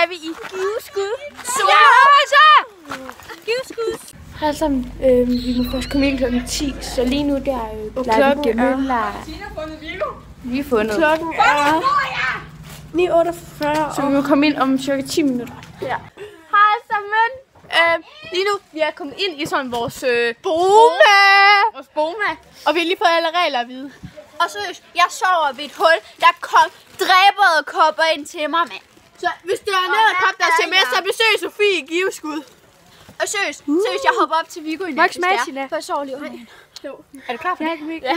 er vi i Giveskud. Giveskud. Hej sammen. Vi må først komme ind klokken 10, så lige nu der klokken er... Vi har fundet. Klokken er 9:48. Så vi må komme ind om cirka 10 minutter. Ja. Hej sammen. Lige nu vi er kommet ind i sådan vores boma. Og vi har lige fået alle regler at vide. Og seriøst, jeg sover ved et hul, der kom dræbede kopper ind til mig, mand. Så hvis der er noget kop, der ser med, så besøg Sofie i Giveskud. Og seriøst, jeg hopper op til Viggo i nat, for jeg sover lige under hende. Er du klar for det? Ja.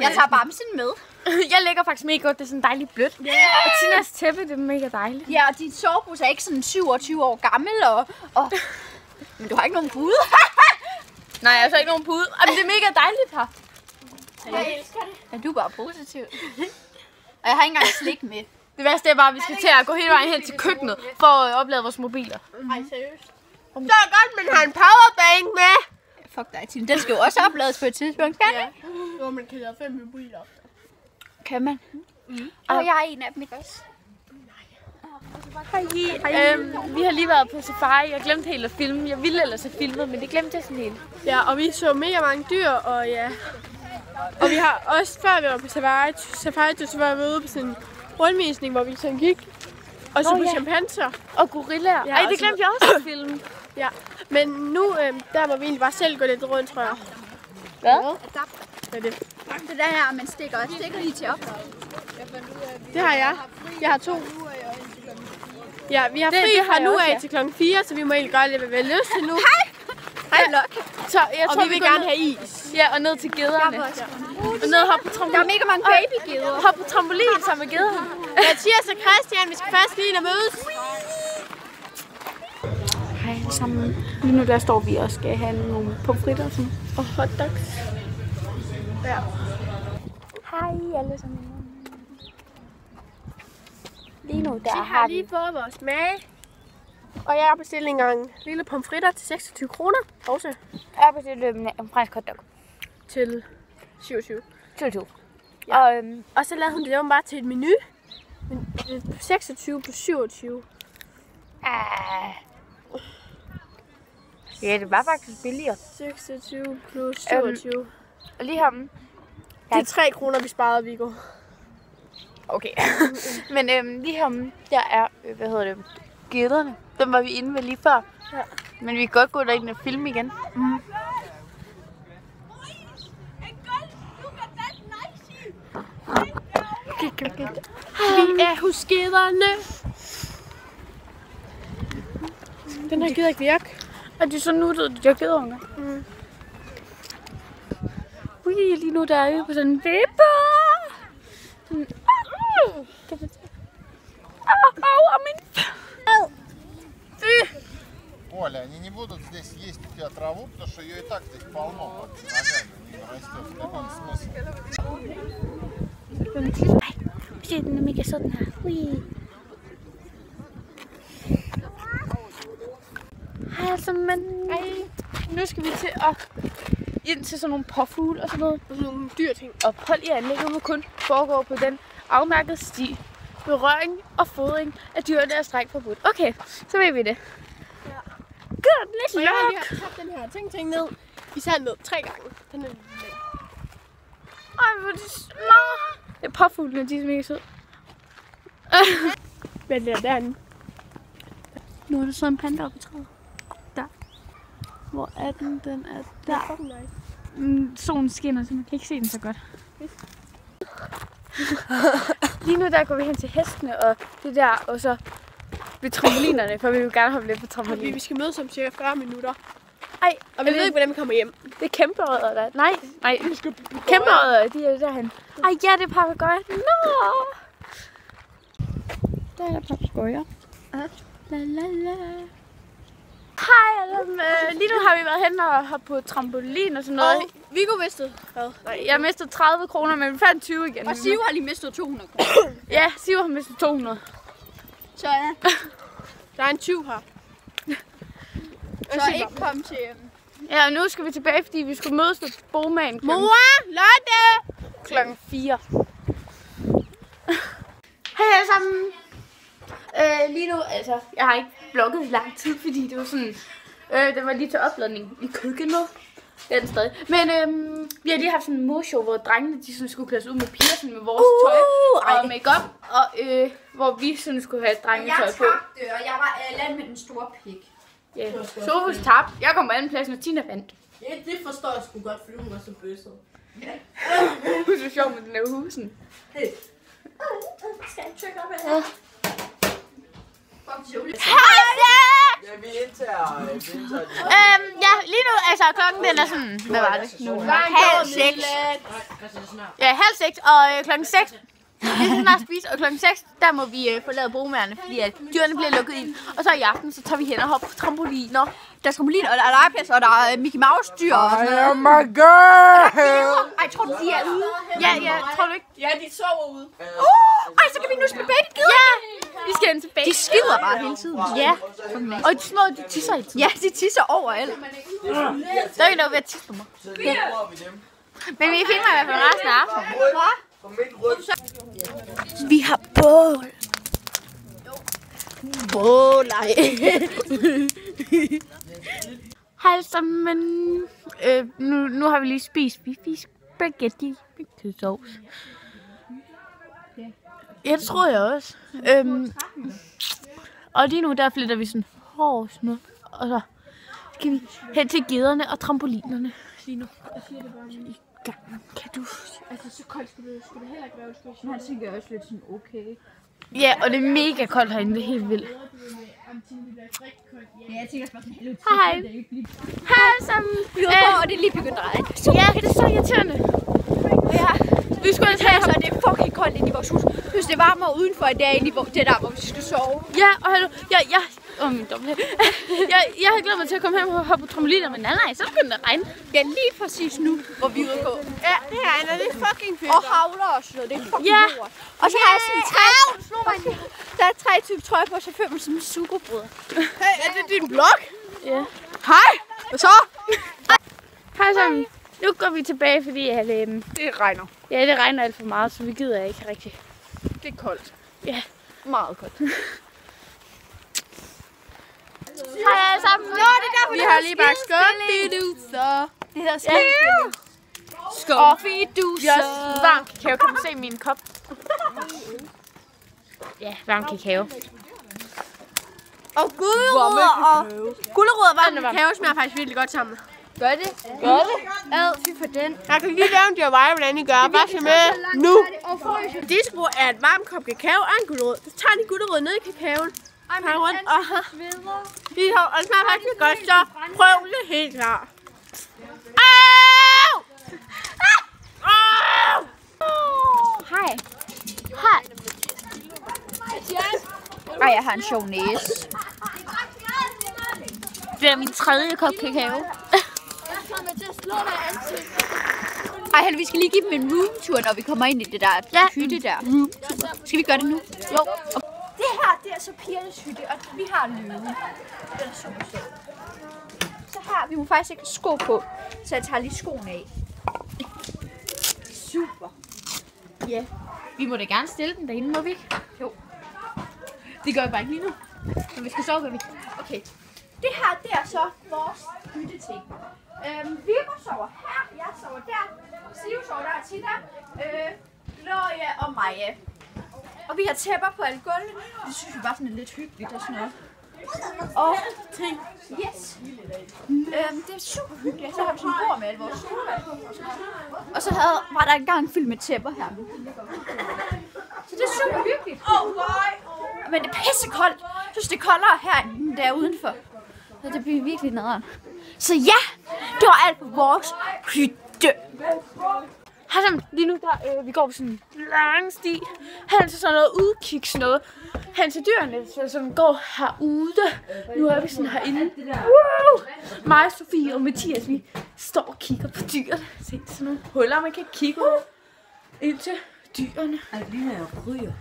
Jeg tager bamsen med. Jeg ligger faktisk mega godt, det er sådan dejligt blødt. Yeah. Og Tinas tæppe, det er mega dejligt. Ja, og dit sovepose er ikke sådan 27 år gammel, og... Men du har ikke nogen pude. Nej, jeg har ikke nogen pude. Men det er mega dejligt her. Jeg elsker det. Ja, du er bare positiv. Og jeg har ikke engang slik med. Det værste er bare, at vi skal til at gå hele vejen hen til køkkenet for at oplade vores mobiler. Ej, seriøst. Så er godt, man har en powerbank med. Fuck dig, Tine. Den skal jo også oplades på et tidspunkt, kan den? Hvor man kan lade 5 mobiler. Kan man? Og jeg er en af dem, ikke også? Hej. Vi har lige været på safari. Jeg glemte helt at filme. Jeg ville ellers have filmet, men det glemte jeg sådan helt. Ja, og vi så mega mange dyr, og ja. Og vi har også, før vi var på safari, så var vi ude på sådan en rundvisning, hvor vi sådan gik. Og så på chimpanser. Og gorillaer. Ja, ej, det glemte jeg også at filme. Ja, men nu, der må vi egentlig bare selv gå lidt rundt, tror jeg. Hvad? Hvad er det? Det der her, man stikker lige til op. Det har jeg. Jeg har 2. Ja, vi har fri fra nu af til klokken 4, så vi må egentlig gøre lidt, hvad vi har lyst til nu. Hej, Lok. Så jeg tror, vi vil gerne have is. Ja, og ned til gederne. Og ned og hoppe på trampolin. Der er mega mange babygeder. Hoppe på trampolin sammen med gederne. Mathias og Christian, vi skal først lige ind og mødes. Hej alle sammen. Lige nu der står vi og skal have nogle pomfritter og sådan. Og hotdogs. Ja. Hej alle sammen. Lige nu der Vi har lige fået vores mad. Og jeg har bestilt en gang lille pomfritter til 26 kroner. Også Jeg har bestilt en fransk hotdog. til 27. 22. Ja. Og så lavede hun det bare til et menu. Men 26 plus 27. Ja, det var faktisk billigere. 26 plus 27. Og lige ham. Det er 3 kroner, vi sparede, Viggo. Okay. Men lige ham, der er, gederne. Dem var vi inde ved lige før. Ja. Men vi kan godt gå derind og filme igen. Vi er hos gederne. Den her gider ikke virke. Og de er så nuttede, de der gederunger. Lige nu der er vi på sådan en vipper. Оля, они не будут здесь есть у тебя траву, потому что ее и так здесь полно, под ногами у них растет. Какой смысл? Se, den er mega sød, den her. Hej altså, men nu skal vi til at ind til sådan nogle påfugle og sådan noget. Og sådan nogle dyr ting. Og hold i anlægget må kun foregå på den afmærkede sti. Berøring og fodring af dyrene er strengt forbudt. Okay, så ved vi det. Ja. Good, let's Og jeg har look! lige tabt den her ting ned i sandet 3 gange. Den er Ej, hvor det små. Det er påfuglene, de er mega søde. hvad er det derinde? Nu er der så en panda oppe i træet. Der. Hvor er den? Den er der. Solen skinner, så man kan ikke se den så godt. Lige nu der går vi hen til hestene og det der, og så ved trampolinerne, for vi vil gerne hoppe lidt på trampolin. Vi skal mødes om cirka 40 minutter. Ej, Og vi ved ikke, hvordan vi kommer hjem. det er kæmpeøjer der. Nej. Kæmpeøjer, de er derhen. Ej, ja, det er papegøjer. Nå! Der er papegøjer. La. Hej, lige nu har vi været hen og hoppet på trampolin og sådan noget. Og Viggo mistede hvad? Jeg mistede 30 kroner, men vi fandt 20 igen. Og Siv har lige mistet 200 kroner. Ja, Siv har mistet 200. Så ja. Der er en 20 her. Så ikke kom til... Ja, og nu skal vi tilbage, fordi vi skulle mødes med bomaen Mor! Lotte! klokken 4. Hej alle sammen. Lige nu, altså, jeg har ikke vlogget i lang tid, fordi det var sådan, den var lige til opladning i køkkenet. Det er den stadig. Men vi har lige haft sådan en morshow, hvor drengene de sådan skulle klædes ud med piger sådan med vores tøj og makeup, og hvor vi sådan skulle have drengetøj på. Jeg tabte, og jeg var land med den store pik. Ja. Sofus tabte. Jeg kom på anden plads, og Tina vandt. Ja, det forstår jeg sgu godt, fordi hun var så bøsset. Hun er så sjov med den der husen. Hey. Skal jeg trykke op her? Ja, vi indtager Ja, lige nu, altså klokken den er sådan, hvad var det nu? 5:30. Ja, 5:30, og klokken 6. Vi skal snart spise, og klokken 6, der må vi forlade brugmærerne, fordi at dyrene bliver lukket ind. Og så i aften, så tager vi hen og hopper på trampoliner. Der er trampolin, og der er legeplads, og der er Mickey Mouse dyr og sådan noget. Oh my god! Ej, tror du, de er ude? Ja, tror du ikke? Ja, de sover ude. Ej, så kan vi nu spille baby. Ja, vi skal ind til baby. De skider bare hele tiden. Ja, og de små, de tisser i tiden. Ja, de tisser overalt. Der er ikke noget ved at tisse på mig. Men vi filmer i hvert fald resten af aftenen. Vi har bål. Bål, Hej sammen. Nu har vi lige spist. Vi fik spaghetti med kødsovs. Ja, det tror jeg også. Og lige nu, der flytter vi sådan hårdt nu. Og så skal vi hen til gederne og trampolinerne lige nu. Kan du? Altså, så koldt skulle det heller ikke være. Men han tænker også lidt sådan okay. Ja, og det er mega koldt herinde. Det er helt vildt. Ja, jeg tænker bare sådan helt Hej. Hej sammen. Vi var på, og det er lige begyndt at regne. Ja, det er så irriterende. Ja. Vi skulle ellers have Så det er fucking koldt inde i vores hus. Hvis det varmer udenfor i dag, det der, hvor vi skal sove. Ja, og hallo. Jeg havde glædet mig til at komme hjem og hoppe på trampoliner, men nej, så begyndte det at regne. Ja, lige præcis nu, hvor vi er ude på. Ja, det regner. Det er fucking fedt. Og havler og sådan noget. Det er fucking Ja. lort. Og så har jeg sådan der er 3 typer trøje på, så føler man som en superbrød. Hey, er det din blog? Ja. Hej. Hvad så? Hej sammen. Nu går vi tilbage, fordi at, Det regner. ja, det regner alt for meget, så vi gider ikke rigtig. Det er koldt. Ja. Meget koldt. Hej alle sammen. Nå, det er derfor, Vi har lige bare skubbiduser. Det hedder skilspilling. Vi har også varm kakao. Kan du se min kop? Ja, varm kakao. Og gulerødder og... Gulerødder var den Kakao smager faktisk virkelig godt sammen. Gør det? Ad, fy for den. Jeg kan lige lave en DIY, hvordan I gør. Bare se med nu. Disco er et varmt kop kakao og en gulerod. Så tager de gulerod ned i kakaoen. Tager rundt og det smager faktisk godt, så prøv det helt klar. Hej. Hej. Ej, jeg har en sjov næse. Det er min 3. kop kakao. Ej, Helle, vi skal lige give dem en roomtur, når vi kommer ind i det der hytte der. Skal vi gøre det nu? Jo. Det her, det er så pigernes hytte, og vi har løven. Den er super sød. Så her, vi må faktisk ikke have sko på, så jeg tager lige skoene af. Super. Ja. Vi må da gerne stille den derinde, må vi ikke? Jo. Det gør vi bare ikke lige nu. Men vi skal sove, gør vi. Okay. Det her, det er så vores hytteting. Vipper sover her, jeg sover der, Siv sover der, Tina, Gloria og Maja. Og vi har tæpper på alle gulvene. Det synes vi bare sådan er lidt hyggeligt og sådan noget. Og ting. Yes. Det er super hyggeligt. Så har vi sådan en bord med alle vores solvand på og sådan noget. Og så var der en gang fyldt med tæpper her. Så det er super hyggeligt. Men det er pissekoldt. Jeg synes, det er koldere herinde, end der udenfor. Så det bliver virkelig nederen. Så ja, det var alt på vores hytte. Hej sammen. Lige nu, der, vi går på sådan en lang sti. Hen til sådan noget udkigs noget. Hen til dyrene, som går herude. Nu er vi sådan herinde. Wow! Mig, Sofie og Mathias, vi står og kigger på dyrene. Se, sådan nogle huller, man kan kigge ind til dyrene. Ej, lige her ryger.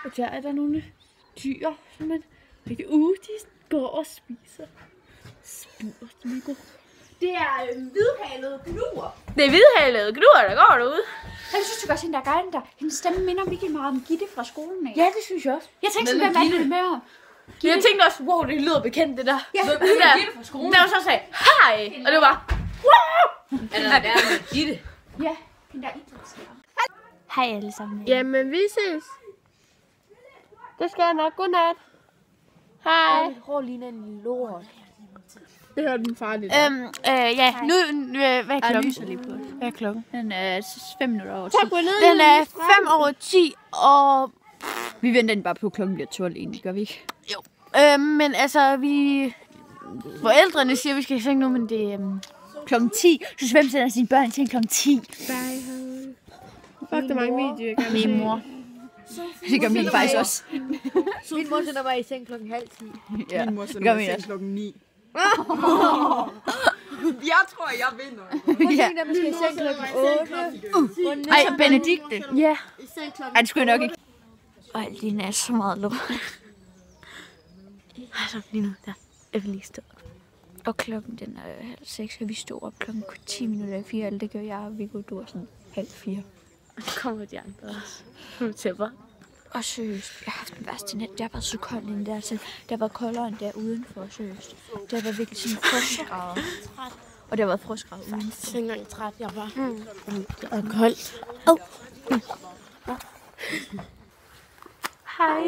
Og der er der nogle dyr, som man rigtig de går og spiser. Spurgte. Det er hvidhalede gnuer. Det er hvidhalede gnuer, der går derude. Jeg synes du godt, hende der guiden der. Hendes stemme minder virkelig meget om Gitte fra skolen af. Ja, det synes jeg også. Jeg tænkte sådan, hvem er det med om? Jeg tænkte også, wow, det lyder bekendt, det der. Ja, det der. Gitte fra skolen. Der var så sagde, hej, og det var wow. Er der med Gitte? Ja, hende der idrætslærer. Hej alle sammen. Jamen, vi ses. Det skal jeg nok. Godnat. Hej. Hår ligner en lort. Det hørte min far lidt. Ja, nu, hvad er klokken? Hvad er klokken? Den er 5 minutter over 10. Den er 5 over 10, og vi venter den bare på, klokken bliver 12 egentlig, gør vi ikke? Jo. Men altså, forældrene siger, at vi skal i seng nu, men det er klokken 10. Så hvem sender sine børn til klokken 10? Fuck, der er mange videoer, jeg kan Min mor. Det gør min faktisk også. Min mor sender mig i seng klokken 9:30. Ja, Min mor det sender gør mig min i også. seng klokken 9. Jeg tror, jeg vinder. Ja. Der måske i seng klokken 8. Ej, Benedikte. Ja. Ej, det skulle jeg nok ikke. Ej, Lina er så meget lort. Altså, lige nu, der er vi lige stået. Og klokken, den er 6, og vi stod op klokken 10 minutter i 4. Eller det gør jeg, og Viggo, du er sådan 3:30. Og så kommer de andre også. Nu tæpper. Og seriøst, jeg har haft den værste nat. Det har været så koldt end der til. Det har været koldere end der udenfor, seriøst. Det har været virkelig sådan frostgrader. Og det har været frostgrader udenfor. Jeg er ikke engang træt, jeg var. Det er koldt. Hej.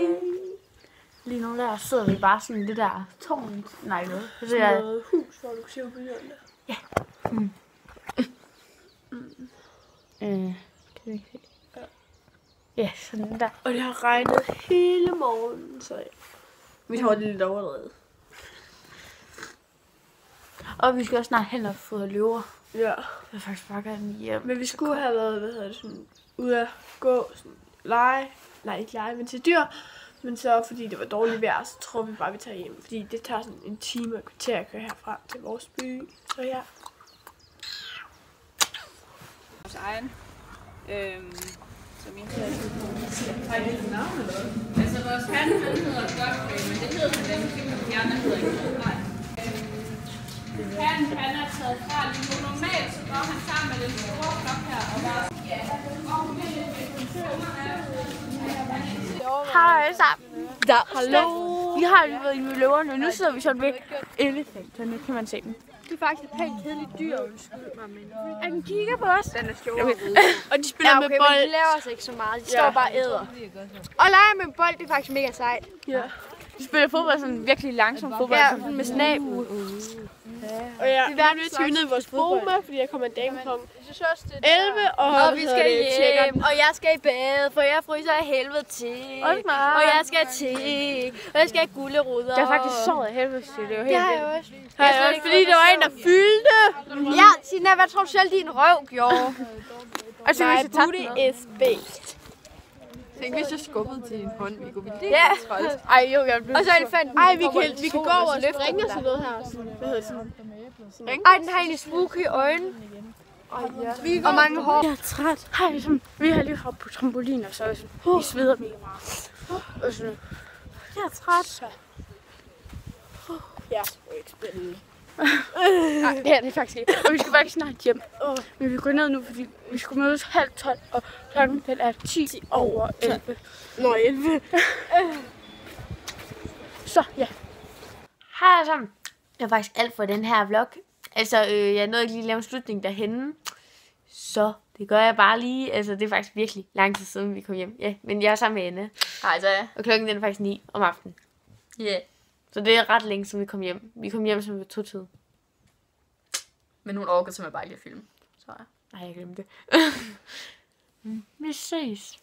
Lige nu der sidder vi bare sådan i det der tårn. Nej, noget. Det er Noget hus, hvor du kan se på hjørnet. kan vi ikke se. Ja, sådan der. Og det har regnet hele morgenen, så vi har det lidt overdrevet. Og vi skal også snart hen og fodre løver. Ja. Jeg vil faktisk bare gerne hjem. Men vi skulle have været, sådan, ude at gå, sådan, lege. Nej, ikke lege, men til dyr. Men så, fordi det var dårligt vejr, så tror vi bare, vi tager hjem. Fordi det tager sådan en time og kvarter at køre herfra til vores by. Så ja. Vores egen. Som jeg hedder. Har I det navn eller hvad? Altså vores han hedder Godfrey, men det hedder han ikke, fordi de andre hedder ikke. Nej. Han er taget fra lige nu. Normalt så går han sammen med den store flok her og bare... Ja, Hej alle sammen. Hallo. Vi har lige været inde ved løverne, og nu sidder vi sådan ved elefanterne, kan man se dem. Det er faktisk et pænt kedeligt dyr, undskyld mig, men... Den kigger på os. Den er sjov. Og de spiller med men bold. de laver altså ikke så meget. De står bare og æder. Og leger med bold, det er faktisk mega sejt. Ja. De spiller fodbold sådan virkelig langsom fodbold. Ja, sådan med snabel. Og ja, vi er nødt til at ned i vores Boma, fordi jeg kommer en dame kl. 11, Og vi skal hjem, og jeg skal i bad, for jeg fryser af helvede til. Og jeg skal til, og jeg skal have guleroder. Jeg har faktisk sovet af helvede til. Det er jo helt Det har vildt. jeg også. Ja, også fordi der var en, der fyldte. Ja, Sina, hvad tror du selv, din røv gjorde? Og så My hvis jeg tabte booty noget. is baked. Tænk, hvis jeg skubbede til en hånd, Viggo. Ja. Ej, jo, jeg blev Og så elefanten. Ej, vi kan gå over og springe og sådan noget her. Sådan, hvad hedder det sådan? Ej, den har egentlig spooky øjne. Og mange hår. Jeg er træt. Hej, ligesom, vi har lige hoppet på trampolin, og så er sådan, vi sveder mega meget. Og sådan, jeg er træt. Ja, det er ikke spændende. Nej, det er det faktisk ikke. Og vi skal faktisk snart hjem. Men vi går ned nu, fordi vi skulle mødes 11:30, og klokken den er 10 over 11. Nå, 11. Så, ja. Hej alle sammen. Det var faktisk alt for den her vlog. Altså, jeg nåede ikke lige at lave en slutning derhenne. Så det gør jeg bare lige. Altså, det er faktisk virkelig lang tid siden, vi kom hjem. Ja, men jeg er sammen med Anne. Hej så ja. Og klokken den er faktisk 9 om aftenen. Ja. Yeah. Så det er ret længe, siden vi kom hjem. Vi kom hjem som ved 2-tid. Men hun orker simpelthen bare ikke at filme. Så ja. Nej, jeg glemte det. Vi ses.